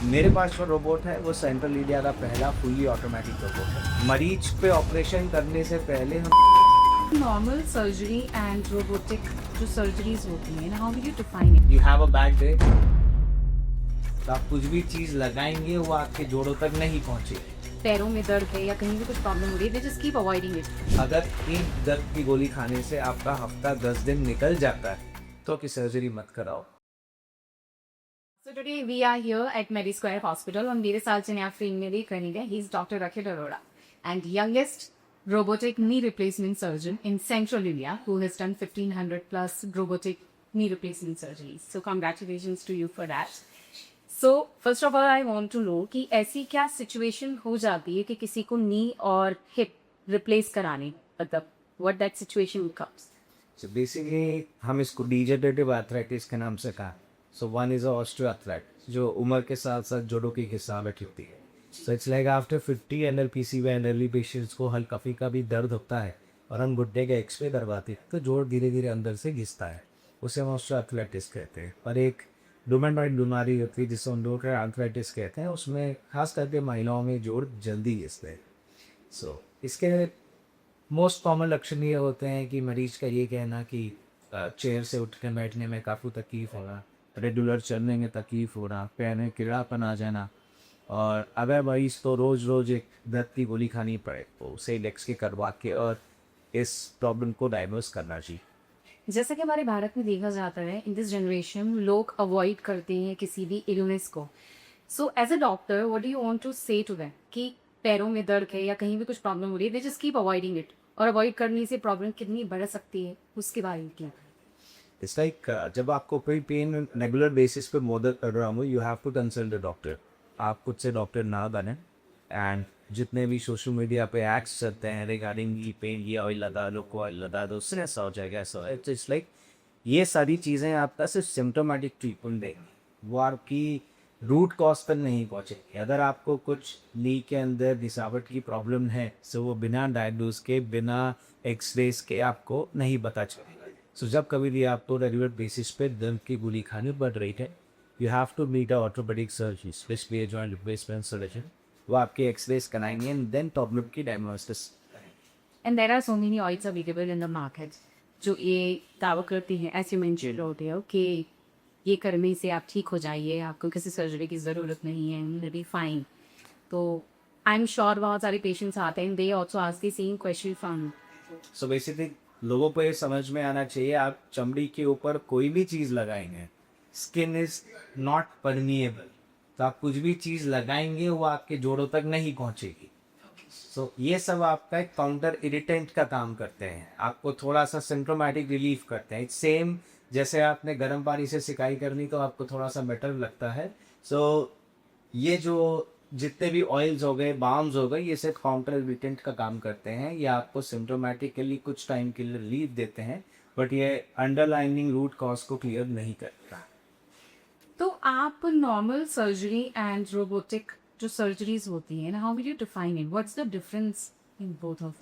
मेरे पास जो रोबोट है वो सेंट्रल इंडिया का पहला फुल्ली ऑटोमेटिक रोबोट है। मरीज पे ऑपरेशन करने से पहले हम नॉर्मल सर्जरी एंड रोबोटिक जो सर्जरीज होती हैं, how do you define it? You have a bad day, तो आप कुछ भी चीज़ लगाएंगे वो आपके जोड़ों तक नहीं पहुंचेगी। पैरों में दर्द है या कहीं भी कुछ प्रॉब्लम हो रही है, they just keep avoiding it. अगर एक दर्द की गोली खाने से आपका हफ्ता 10 दिन निकल जाता है तो कि सर्जरी मत कराओ। So today we are here at Medi Square Hospital on मेरे साथ जिन्हें आप फ्रेम में देख रहे हैं, he is Dr. Akhil Arora and youngest robotic knee replacement surgeon in Central India who has done 1500 plus robotic knee replacement surgeries. So congratulations to you for that. So first of all I want to know कि ऐसी क्या situation हो जाती है कि किसी को knee और hip replace कराने, मतलब what that situation becomes? So basically हम इसको डिजेनरेटिव आर्थराइटिस के नाम से कहा। सो वन इज ऑस्टियोआर्थराइटिस जो उम्र के साथ साथ जोड़ों की हिस्सा में टिकती है। सो इट्स लाइक आफ्टर 50 एनएलपीसी व एनएलई पेशेंट्स को हल्का फीका भी दर्द होता है और हम घुटने का एक्सरे करवाते हैं तो जोड़ धीरे धीरे अंदर से घिसता है, उसे हम ऑस्टियोआर्थराइटिस कहते हैं। और एक रूमेटॉइड बीमारी होती है जिसे हम लोग आर्थराइटिस कहते हैं, उसमें खास करके महिलाओं में जोड़ जल्दी घिसते हैं। सो इसके मोस्ट कॉमन लक्षण ये होते हैं कि मरीज का ये कहना कि चेयर से उठ कर बैठने में काफ़ी तकलीफ़ हो रहा, रेगुलर चलने में तकलीफ़ हो रहा, पैर में कीड़ापन आ जाना, और अगर मरीज तो रोज़ रोज़ एक दर्द की गोली खानी पड़े तो उसे लेक्स के करवा के और इस प्रॉब्लम को डायग्नोस करना चाहिए। जैसा कि हमारे भारत में देखा जाता है, इन दिस जनरेशन लोग अवॉइड करते हैं किसी भी इलनेस को। So as a doctor what do you want to say to them कि पैरों में दर्द है या कहीं भी कुछ प्रॉब्लम हो रही है, they just keep avoiding it, और अवॉइड करने से प्रॉब्लम कितनी बढ़ सकती है उसके बारे में क्या? इट्स लाइक जब आपको कोई पेन रेगुलर बेसिस पे मदद कर रहा हूँ, you have to consult the doctor. आप खुद से डॉक्टर ना बने। एंड जितने भी सोशल मीडिया पे एक्ट्स चलते हैं रिगार्डिंग ये पेन, ये ऑयल लगा लो, को ऑयल लगा दो, उससे ऐसा हो जाएगा, ऐसा इट्स लाइक ये सारी चीज़ें आपका सिर्फ सिम्टोमेटिक ट्रीटमेंट देंगी, वो आपकी रूट कॉज तक नहीं पहुँचेगी। अगर आपको कुछ नी के अंदर घिसावट की प्रॉब्लम है तो वो बिना डायग्नोज के, बिना एक्सरेज के आपको नहीं पता चलेगा। सो जब कभी भी आपको रेगुलर बेसिस पे दर्द की गोली खानी पड़ रही है, you have to meet a orthopaedic surgeon, specially joint replacement surgeon. वो आपके एक्सरेज कराएंगे एंड देन प्रॉब्लम की diagnosis. And there are so many oils available in the market जो ये दावा करती हैं, एज यू मेंशन होते हो कि ये करने से आप ठीक हो जाइए, आपको किसी सर्जरी की ज़रूरत नहीं है, विल बी फाइन। तो आई एम श्योर बहुत सारे पेशेंट्स आते हैं, they also ask the same question from. So basically लोगों को ये समझ में आना चाहिए, आप चमड़ी के ऊपर कोई भी चीज़ लगाएंगे, स्किन इज नॉट परमिएबल, तो आप कुछ भी चीज़ लगाएंगे वो आपके जोड़ों तक नहीं पहुंचेगी। सो ये सब आपका एक काउंटर इरिटेंट का काम करते हैं, आपको थोड़ा सा सिम्प्टोमेटिक रिलीफ करते हैं। सेम जैसे आपने गर्म पानी से सिकाई करनी तो आपको थोड़ा सा बेटर लगता है। सो ये जो जितने भी ऑयल्स हो गए, बाम्स हो गए, ये सिर्फ काउंटर इरिटेंट का काम करते हैं। ये आपको सिम्प्टोमेटिकली कुछ टाइम के लिए रिलीफ देते हैं, बट ये अंडरलाइनिंग रूट कॉज को क्लियर नहीं करता। तो आप नॉर्मल सर्जरी एंड रोबोटिक जो सर्जरीज होती हैं, how will you define it? What's the difference in both of?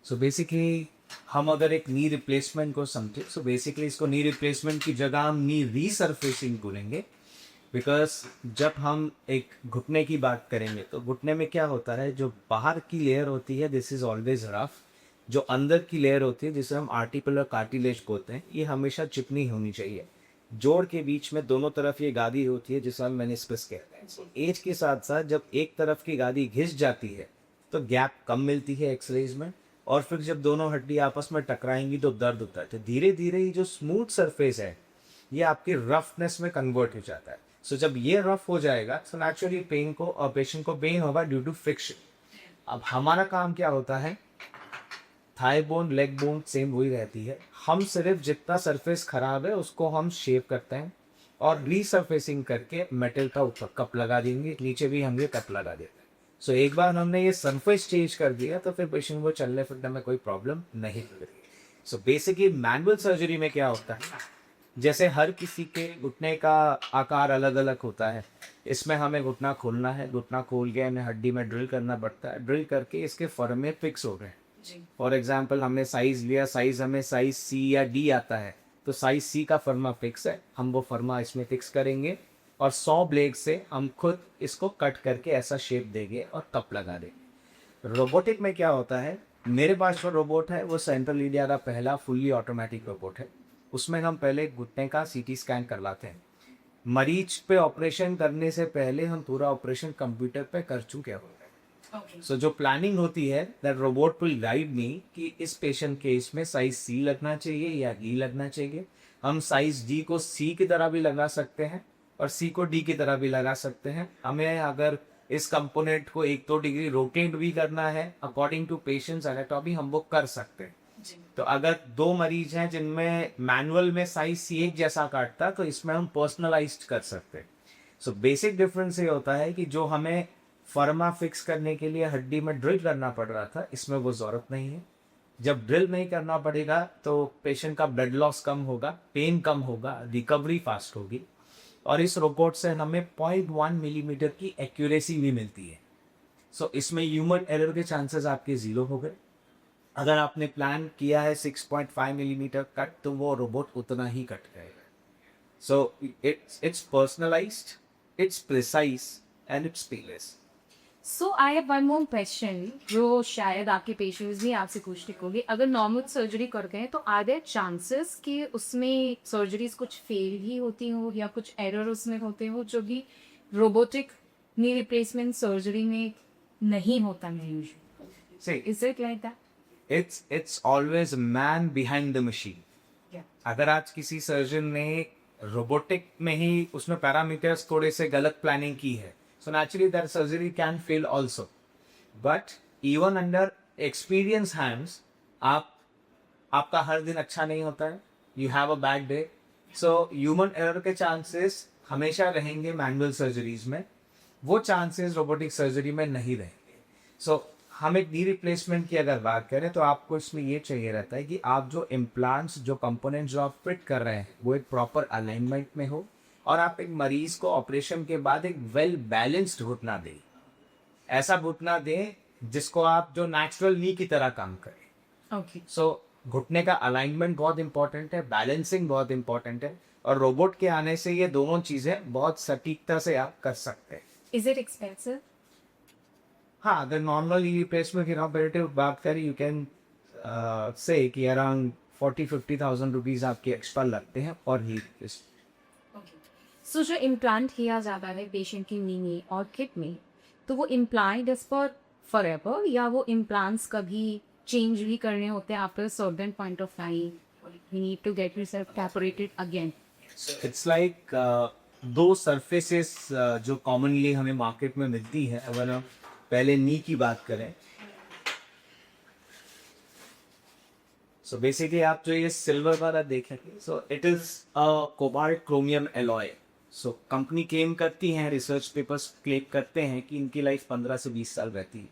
So basically हम अगर एक नी रिप्लेसमेंट को समझे, सो बेसिकली इसको नी रिप्लेसमेंट की जगह हम नी रीसरफेसिंग बोलेंगे। बिकॉज जब हम एक घुटने की बात करेंगे तो घुटने में क्या होता है, जो बाहर की लेयर होती है दिस इज ऑलवेज रफ, जो अंदर की लेयर होती है जिसे हम आर्टिकुलर कार्टिलेज बोलते हैं, ये हमेशा चिकनी होनी चाहिए। जोड़ के बीच में दोनों तरफ ये गादी होती है जिसे हम मेनिस्कस कहते हैं। So, एज के साथ साथ जब एक तरफ की गादी घिस जाती है तो गैप कम मिलती है एक्सरेज में, और फिर जब दोनों हड्डी आपस में टकराएंगी तो दर्द होता है। तो धीरे धीरे ये जो स्मूथ सरफेस है ये आपकी रफनेस में कन्वर्ट हो जाता है। सो जब ये रफ हो जाएगा तो नेचुरली पेन को और पेशेंट को पेन होगा ड्यू टू फ्रिक्शन। अब हमारा काम क्या होता है, thigh bone, leg bone same वही रहती है, हम सिर्फ जितना सरफेस खराब है उसको हम शेप करते हैं और रीसरफेसिंग करके मेटल का ऊपर कप लगा देंगे, नीचे भी हम ये कप लगा देते हैं। सो एक बार हमने ये सरफेस चेंज कर दिया तो फिर पेशेंट को चलने फिरने में कोई प्रॉब्लम नहीं होगी। सो बेसिकली मैनुअल सर्जरी में क्या होता है, जैसे हर किसी के घुटने का आकार अलग अलग होता है, इसमें हमें घुटना खोलना है, घुटना खोल के हमें हड्डी में ड्रिल करना पड़ता है, ड्रिल करके इसके फॉर्मे फिक्स हो गए। फॉर एग्जाम्पल हमने साइज लिया, साइज हमें साइज सी या डी आता है, तो साइज सी का फर्मा फिक्स है, हम वो फर्मा इसमें फिक्स करेंगे। और 100 ब्लेड से हम खुद इसको कट करके ऐसा शेप देंगे और तब लगा देंगे। रोबोटिक में क्या होता है, मेरे पास जो रोबोट है वो सेंट्रल इंडिया का पहला फुल्ली ऑटोमेटिक रोबोट है। उसमें हम पहले घुटने का सीटी स्कैन करवाते हैं। मरीज पे ऑपरेशन करने से पहले हम पूरा ऑपरेशन कंप्यूटर पे कर चुके होते हैं। सो जो प्लानिंग होती है, that robot will guide me कि इस पेशेंट केस में साइज सी लगना चाहिए या डी लगना चाहिए। हम साइज डी को सी की तरह भी लगा सकते हैं और सी को डी की तरह भी लगा सकते हैं। हमें अगर इस कंपोनेंट को 1-2 डिग्री रोटेट भी करना है अकॉर्डिंग टू पेशेंट्स एनाटॉमी, हम वो कर सकते हैं। तो अगर 2 मरीज हैं जिनमें मैनुअल में साइज सी एक जैसा काटता है, तो इसमें हम पर्सनलाइज्ड कर सकते हैं। सो बेसिक डिफरेंस ये होता है कि जो हमें फर्मा फिक्स करने के लिए हड्डी में ड्रिल करना पड़ रहा था, इसमें वो ज़रूरत नहीं है। जब ड्रिल नहीं करना पड़ेगा तो पेशेंट का ब्लड लॉस कम होगा, पेन कम होगा, रिकवरी फास्ट होगी और इस रोबोट से हमें 0.1 मिलीमीटर की एक्यूरेसी भी मिलती है। सो इसमें ह्यूमन एरर के चांसेस आपके 0 हो गए। अगर आपने प्लान किया है 6.5 मिलीमीटर कट, तो वो रोबोट उतना ही कट करेगा। So it's personalised, it's precise and it's painless. So I have one more question जो शायद आपके पेशेंट्स भी आपसे पूछने होंगे। अगर नॉर्मल सर्जरी कर गए तो आर देयर चांसेस कि उसमें सर्जरीज कुछ फेल ही होती हो या कुछ एरर उसमें होते हो जो कि रोबोटिक नी रिप्लेसमेंट सर्जरी में नहीं होता है usually? See, is it like that? it's always a man behind the machine. अगर आज किसी सर्जन ने रोबोटिक में ही उसमें पैरामीटर्स थोड़े से गलत प्लानिंग की है, so naturally that surgery can fail also. But even under experienced hands, आपका हर दिन अच्छा नहीं होता है, you have a bad day. So human error के chances हमेशा रहेंगे मैनुअल सर्जरीज में, वो चांसेस रोबोटिक सर्जरी में नहीं रहेंगे। सो हम एक नी रिप्लेसमेंट की अगर बात करें तो आपको इसमें ये चाहिए रहता है कि आप जो इम्प्लांट्स, जो कंपोनेंट्स जो आप फिट कर रहे हैं वो एक प्रॉपर अलाइनमेंट में हो और आप एक मरीज को ऑपरेशन के बाद एक वेल बैलेंस्ड घुटना दें। ऐसा घुटना दें जिसको आप जो नेचुरल नी की तरह काम करें। ओके, सो घुटने का अलाइनमेंट बहुत इंपॉर्टेंट है, बैलेंसिंग बहुत इंपॉर्टेंट है और रोबोट के आने से ये दोनों चीज़ें बहुत सटीकता से आप कर सकते हैं। Is it expensive? हाँ, अगर नॉर्मल रिप्लेसमेंट की ऑपरेटिव बात करें, यू कैन से कि अराउंड 40-50,000 रुपीज़ आपके एक्स्ट्रा लगते हैं और ही सो जो इम्प्लांट किया जाता है पेशेंट की नी में और हिप में, तो वो इम्प्लांट इज फॉर एवर या वो इम्प्लांट्स कभी चेंज भी करने होते हैं after certain point of time? You need to get yourself incorporated again. It's like 2 surfaces जो कॉमनली हमें मार्केट में मिलती है। अगर हम पहले नी की बात करें, सो बेसिकली आप जो ये सिल्वर वाला देखेंगे, so it is a cobalt chromium alloy. So company claim करती हैं, रिसर्च पेपर्स क्लेम करते हैं कि इनकी लाइफ 15 से 20 साल रहती है।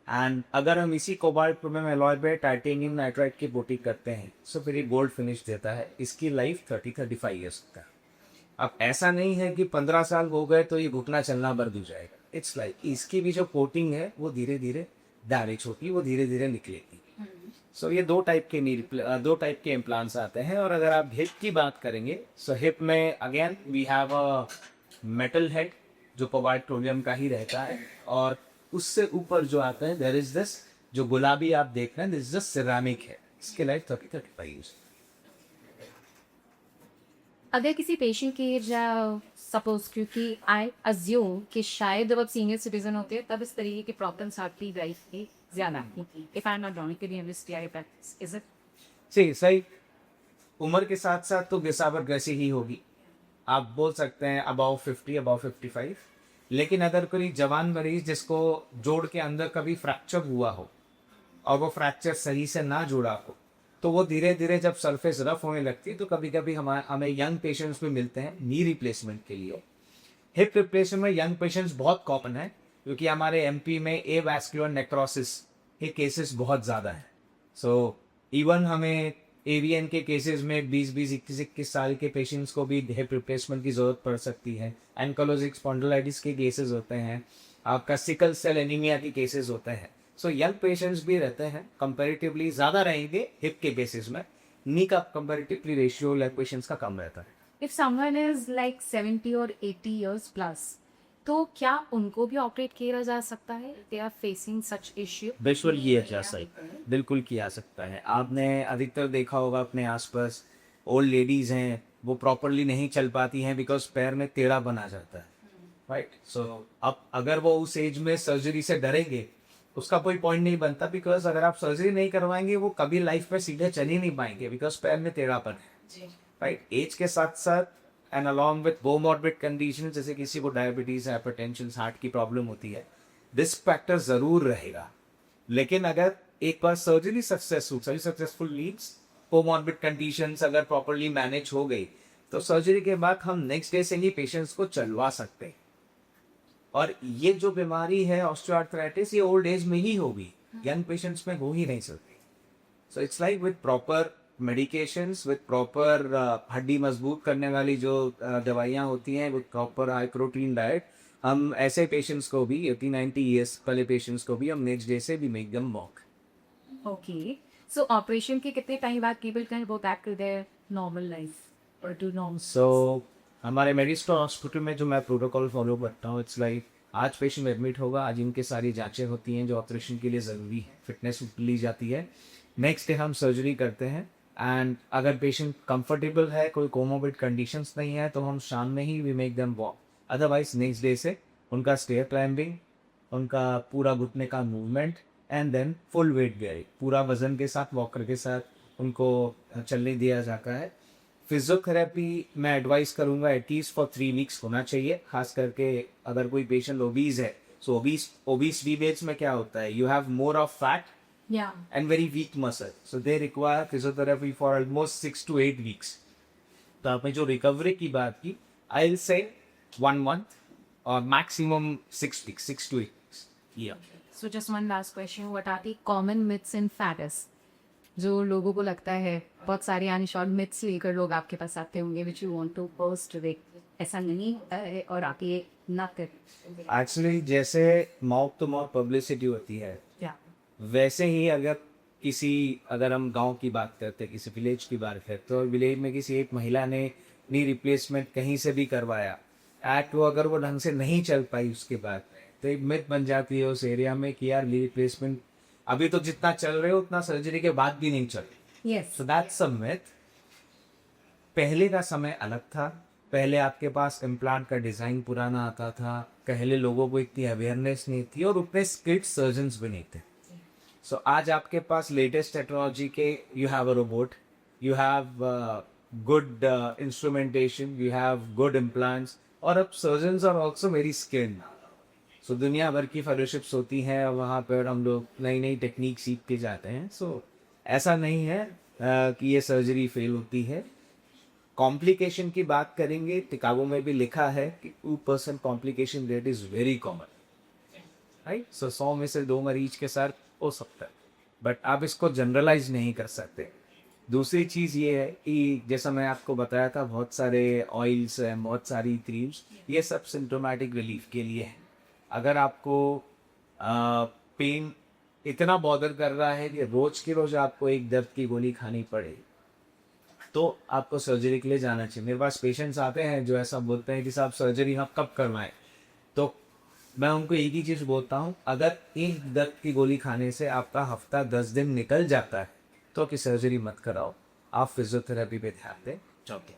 एंड अगर हम इसी कोबाल्ट क्रोमियम एलॉय पे टाइटेनियम नाइट्राइड की कोटिंग करते हैं, सो फिर ये गोल्ड फिनिश देता है। इसकी लाइफ 30-35 ईयर्स का है। अब ऐसा नहीं है कि 15 साल हो गए तो ये घुटना चलना बंद हो जाएगा। इट्स लाइक इसकी भी जो कोटिंग है वो धीरे धीरे डैमेज होती है, वो धीरे धीरे निकलेगी। सो ये 2 टाइप के इम्प्लांट्स आते हैं। और अगर आप हिप की बात करेंगे, सो हिप में again we have a metal head जो कोबाल्ट क्रोमियम का ही रहता है और उससे ऊपर जो आता है देयर इज दिस, जो गुलाबी आप देख रहे हैं, दिस इज अ सिरामिक है। इसके लाइफ 30-35 ईयर्स। अगर किसी पेशेंट की एज सपोज, क्योंकि आई अज्यूम कि शायद जब आप सीनियर सिटीजन होते हैं तब इस तरीके की प्रॉब्लम्स आपकी लाइफ की ज़्यादा आती। If I am not wrong, can you understand practice? Is it सही, उम्र के साथ साथ तो गिसावट वैसी ही होगी। आप बोल सकते हैं अबाउ 50, अबाउ 55। लेकिन अगर कोई जवान मरीज जिसको जोड़ के अंदर कभी फ्रैक्चर हुआ हो और वो फ्रैक्चर सही से ना जुड़ा हो, तो वो धीरे धीरे जब सरफेस रफ होने लगती है तो कभी कभी हमें यंग पेशेंट्स भी मिलते हैं नी रिप्लेसमेंट के लिए। हिप रिप्लेसमेंट में यंग पेशेंट्स बहुत कॉमन है क्योंकि हमारे एमपी में एवास्कुलर नेक्रोसिस के केसेस बहुत ज़्यादा हैं। सो इवन हमें एवीएन के केसेस में 20-20, 21-21 साल के पेशेंट्स को भी हिप रिप्लेसमेंट की ज़रूरत पड़ सकती है। एंकोलोजिक स्पॉन्डिलाइटिस के केसेस होते हैं, आपका सिकल सेल एनीमिया के केसेस होते हैं। सो यंग पेशेंट्स भी रहते हैं, कंपैरेटिवली ज़्यादा रहेंगे हिप के केसेस में। नी का कंपैरेटिवली रेशियो यंग पेशेंट्स का कम रहता है। इफ समवन इज लाइक 70 और 80 इयर्स प्लस, तो क्या उनको भी ऑपरेट किया जा सकता है? They are facing such issue. बिल्कुल किया जा सकता है, बिल्कुल किया सकता है। आपने अधिकतर देखा होगा अपने आसपास ओल्ड लेडीज हैं, वो प्रॉपरली नहीं चल पाती हैं बिकॉज पैर में टेढ़ा बना जाता है, राइट। सो अब अगर वो उस एज में सर्जरी से डरेंगे, उसका कोई पॉइंट नहीं बनता, बिकॉज अगर आप सर्जरी नहीं करवाएंगे वो कभी लाइफ में सीधे चल ही नहीं पाएंगे बिकॉज पैर में टेढ़ापन है, राइट। एज के साथ साथ and along with comorbid condition, जैसे किसी को डायबिटीज, हाइपरटेंशन, हार्ट की प्रॉब्लम होती है, रिस्क फैक्टर जरूर रहेगा। लेकिन अगर एक बार surgery successful means comorbid conditions अगर प्रॉपरली मैनेज हो गई, तो सर्जरी के बाद हम नेक्स्ट डे से ही पेशेंट्स को चलवा सकते हैं। और ये जो बीमारी है ऑस्टियोआर्थराइटिस, ये ओल्ड एज में ही होगी, यंग पेशेंट्स में हो ही नहीं सकती। So it's like with proper medications, with proper हड्डी मजबूत करने वाली जो दवाइयाँ होती हैं, with proper high protein diet, हम ऐसे पेशेंट्स को भी 80-90 ईयर्स वाले पेशेंट्स को भी हम नेक्स्ट डे से भी make them walk. Okay, so operation के कितने टाइम बाद people can go back to their normal life और टू नॉर्मल? सो हमारे मेडिस्टोर हॉस्पिटल में जो मैं प्रोटोकॉल फॉलो करता हूँ, इट्स लाइक आज पेशेंट एडमिट होगा, आज इनकी सारी जांचें होती हैं जो ऑपरेशन के लिए ज़रूरी है, फिटनेस ली जाती है, नेक्स्ट डे हम सर्जरी करते हैं। एंड अगर पेशेंट कंफर्टेबल है, कोई कोमोबिड कंडीशंस नहीं है, तो हम शाम में ही we make them walk. Otherwise next day से उनका स्टेयर क्लाइंबिंग, उनका पूरा घुटने का movement and then full weight bearing, पूरा वजन के साथ, वॉकर के साथ उनको चलने दिया जाता है। फिजियोथेरेपी मैं एडवाइस करूंगा एटलीस्ट फॉर 3 वीक्स होना चाहिए, खास करके अगर कोई पेशेंट ओबीज है। सो ओबीज फीमेल्स में क्या होता है, you have more of fat या and very weak muscle, so they require physiotherapy for almost 6 to 8 weeks. तो आपने जो रिकवरी की बात की, आई विल से 1 month और maximum 6 weeks, 6 to 8 weeks. Yeah. So just one last question, what are the common myths in fats? जो लोगों को लगता है, बहुत सारे अनश्योर मिथ्स लेकर लोग आपके पास आते होंगे which you want to burst with, ऐसा नहीं होता है और आप ये ना करें। एक्चुअली जैसे माउथ टू माउथ पब्लिसिटी होती है, या वैसे ही अगर हम गांव की बात करते हैं, किसी विलेज की बात करते हैं, तो विलेज में किसी एक महिला ने नी रिप्लेसमेंट कहीं से भी करवाया, वो अगर वो ढंग से नहीं चल पाई उसके बाद, तो एक मिथ बन जाती है उस एरिया में कि यार नी रिप्लेसमेंट अभी तो जितना चल रहे हो उतना सर्जरी के बाद भी नहीं चल रही। Yes, so that's a myth. पहले का समय अलग था, पहले आपके पास इम्प्लांट का डिज़ाइन पुराना आता था, पहले लोगों को इतनी अवेयरनेस नहीं थी और उतने स्किल्ड सर्जन्स भी नहीं थे। सो आज आपके पास लेटेस्ट टेक्नोलॉजी के, you have a robot, you have good instrumentation, you have good implants, और अब surgeons are also very skilled. So दुनिया भर की फेलोशिप्स होती हैं और वहाँ पर हम लोग नई नई टेक्निक सीख के जाते हैं। सो ऐसा नहीं है कि ये सर्जरी फेल होती है। कॉम्प्लिकेशन की बात करेंगे, शिकागो में भी लिखा है कि 2% complication rate is very common, right. So 100 में से 2 मरीज के साथ हो सकता है, बट आप इसको जनरलाइज नहीं कर सकते। दूसरी चीज़ ये है कि जैसा मैं आपको बताया था, बहुत सारे ऑयल्स हैं, बहुत सारी क्रीम्स, ये सब सिम्टोमेटिक रिलीफ के लिए है। अगर आपको पेन इतना बॉदर कर रहा है कि रोज की रोज आपको एक दर्द की गोली खानी पड़े, तो आपको सर्जरी के लिए जाना चाहिए। मेरे पास पेशेंट्स आते हैं जो ऐसा बोलते हैं कि साहब सर्जरी हम कब करवाएं, तो मैं उनको एक ही चीज़ बोलता हूँ, अगर एक दर्द की गोली खाने से आपका हफ्ता 10 दिन निकल जाता है तो कि सर्जरी मत कराओ, आप फिजियोथेरेपी पे ध्यान दें। चौथे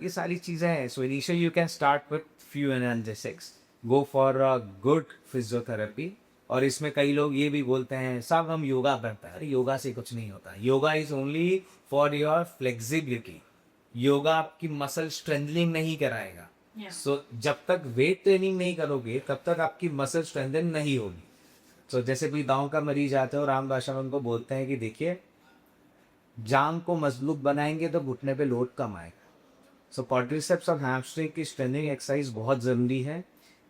ये सारी चीज़ें हैं। So initially you can start with few analgesics, go for a good physiotherapy. और इसमें कई लोग ये भी बोलते हैं साहब हम योगा करते हैं, अरे योगा से कुछ नहीं होता, yoga is only for your flexibility, yoga आपकी मसल स्ट्रेंथनिंग नहीं कराएगा। सो जब तक वेट ट्रेनिंग नहीं करोगे तब तक आपकी मसल स्ट्रेंथन नहीं होगी। सो जैसे कोई गांव का मरीज आता है और आम भाषा में उनको बोलते हैं कि देखिए जांग को मजबूत बनाएंगे तो घुटने पे लोड कम आएगा। सो क्वाड्रिसेप्स और हैमस्ट्रिंग की स्ट्रेंथनिंग एक्सरसाइज बहुत ज़रूरी है।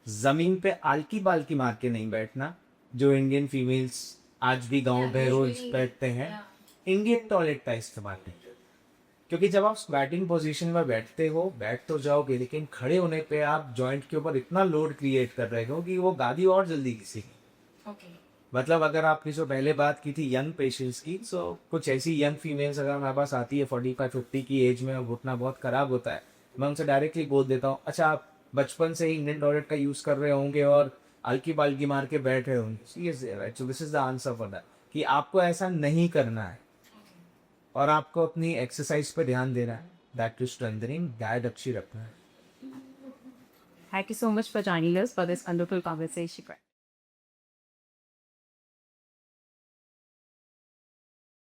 ज़मीन पे आलकी बालकी मार के नहीं बैठना, जो इंडियन फीमेल्स आज भी गांव में रोज बैठते हैं। इंडियन टॉयलेट का इस्तेमाल नहीं, क्योंकि जब आप स्क्वैटिंग पोजीशन में बैठते हो, बैठ तो जाओगे, लेकिन खड़े होने पे आप जॉइंट के ऊपर इतना लोड क्रिएट कर रहे हो कि वो गादी और जल्दी घिसेगी। ओके, मतलब अगर आपने जो पहले बात की थी यंग पेशेंट्स की, सो कुछ ऐसी यंग फीमेल्स अगर हमारे पास आती है 45-50 की एज में और घुटना बहुत खराब होता है, मैं उनसे डायरेक्टली बोल देता हूँ, अच्छा आप बचपन से ही इंडियन टॉयलेट का यूज़ कर रहे होंगे और हल्की पाल्की मार के बैठ रहे होंगे, so this is the answer for that, कि आपको ऐसा नहीं करना है और आपको अपनी एक्सरसाइज पे ध्यान देना है, दैट इज स्ट्रेंथनिंग, डाइट अच्छी रखना है। Thank you so much for joining us for this wonderful conversation.